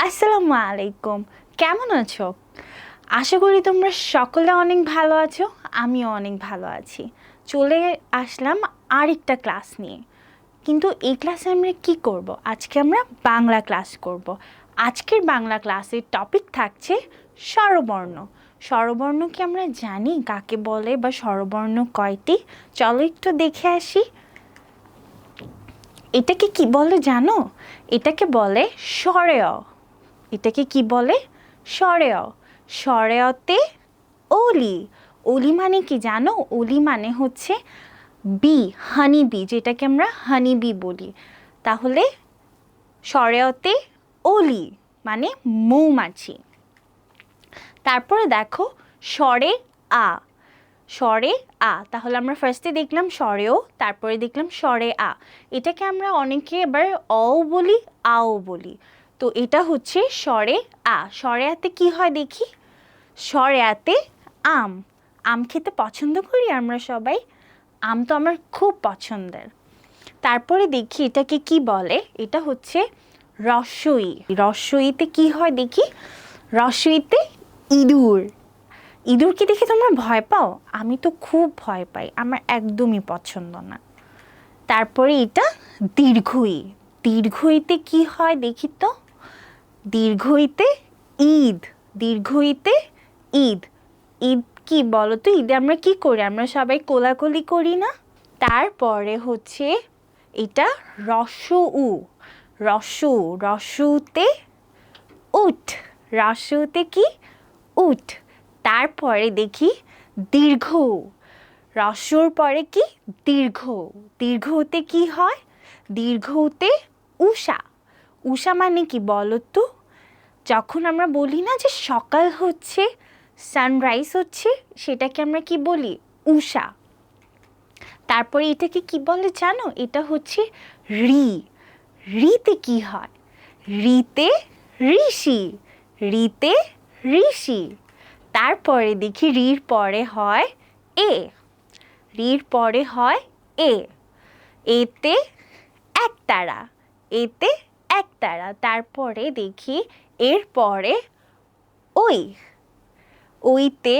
আসসালামু আলাইকুম। কেমন আছো? আশা করি তোমরা সকলে অনেক ভালো আছো। আমিও অনেক ভালো আছি। চলে আসলাম আরেকটা ক্লাস নিয়ে। কিন্তু এই ক্লাসে আমরা কি করব? আজকে আমরা বাংলা ক্লাস করব। আজকের বাংলা ক্লাসের টপিক থাকছে স্বরবর্ণ। স্বরবর্ণ কি আমরা জানি কাকে বলে বা স্বরবর্ণ কয়টি? চলো একটু দেখে আসি। এটাকে কি বলে জানো? এটাকে বলে স্বরেয়। এটাকে কি বলে? স্বরেয়। স্বরেয়তে অলি। অলি মানে কি জানো? অলি মানে হচ্ছে বি, হানি বি, যেটাকে আমরা হানি বি বলি। তাহলে স্বরেয়তে অলি মানে মৌমাছি। তারপরে দেখো স্বরে আ। স্বরে আ, তাহলে আমরা ফার্স্টে দেখলাম স্বরেও, তারপরে দেখলাম স্বরে আ। এটাকে আমরা অনেকে এবার অও বলি, আও বলি। তো এটা হচ্ছে স্বরে আ। স্বরে আতে কি হয় দেখি? স্বরে আতে আম। আম খেতে পছন্দ করি আমরা সবাই। আম তো আমার খুব পছন্দের। তারপরে দেখি এটাকে কি বলে? এটা হচ্ছে রস্বই। রস্বইতে কি হয় দেখি? রস্বইতে ইঁদুর। ইঁদুরকে দেখে তোমরা ভয় পাও? আমি তো খুব ভয় পাই, আমার একদমই পছন্দ না। তারপরে এটা দীর্ঘই। দীর্ঘইতে কি হয় দেখি তো? দীর্ঘইতে ঈদ। দীর্ঘইতে ঈদ। ঈদ কি বলো তো? ঈদে আমরা কি করি? আমরা সবাই কোলাকুলি করি না? তারপরে হচ্ছে এটা রস্য উ। রস্য উ। রস্যতে উঠ। রস্যতে কি? উঠ। তারপরে দেখি দীর্ঘ। রস্যর পরে কি? দীর্ঘ। দীর্ঘতে কি হয়? দীর্ঘতে উষা। উষা মানে কি বলো তো? যখন আমরা বলি না যে সকাল হচ্ছে, সানরাইজ হচ্ছে, সেটাকে আমরা কি বলি? উষা। তারপরে এটাকে কি বলে জানো? এটা হচ্ছে রি। রিতে কি হয়? রিতে ঋষি। রিতে ঋষি। তারপরে দেখি রির পরে হয় এ। রির পরে হয় এ। এতে একতারা। এতে একতারা। তারপরে দেখি এর পরে ওই। ওইতে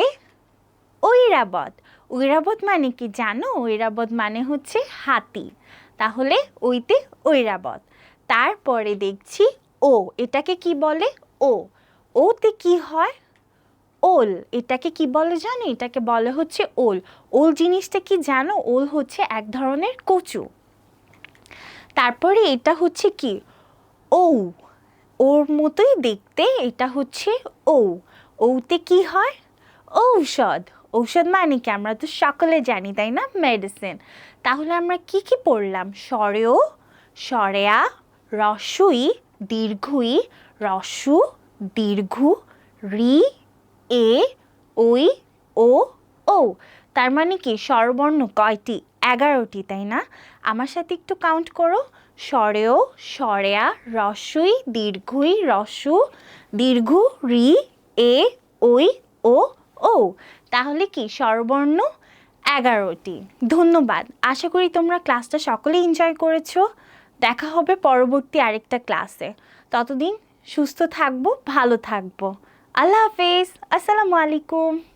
ঐরাবত। ঐরাবত মানে কি জানো? ঐরাবত মানে হচ্ছে হাতি। তাহলে ওইতে ঐরাবত। তারপরে দেখছি ও। এটাকে কি বলে? ও। ওতে কি হয়? ওল। এটাকে কি বলে জানো? এটাকে বলে হচ্ছে ওল। ওল জিনিসটা কি জানো? ওল হচ্ছে এক ধরনের কচু। তারপরে এটা হচ্ছে কি? ঔ। ওর মতোই দেখতে, এটা হচ্ছে ঔ। ঔতে কি হয়? ঔষধ। ঔষধ মানে কি? আমরা তো সকলে জানি তাই না? মেডিসিন। তাহলে আমরা কি কি পড়লাম? স্বরেও, স্বরেয়া, রস্যই, দীর্ঘই, রস্যু, দীর্ঘ, রি, এ, ওই, ও, ও। তার মানে কি স্বরবর্ণ কয়টি? 11টি, তাই না? আমার সাথে একটু কাউন্ট করো। স্বরেও, স্বরেয়া, রস্যই, দীর্ঘই, রস্যু, দীর্ঘ, রি, এ, ওই, ও, ও। তাহলে কি স্বরবর্ণ 11টি। ধন্যবাদ। আশা করি তোমরা ক্লাসটা সকলেই এনজয় করেছো। দেখা হবে পরবর্তী আরেকটা ক্লাসে। ততদিন সুস্থ থাকবো, ভালো থাকবো। আল্লাহ হাফেজ। আসসালামু আলাইকুম।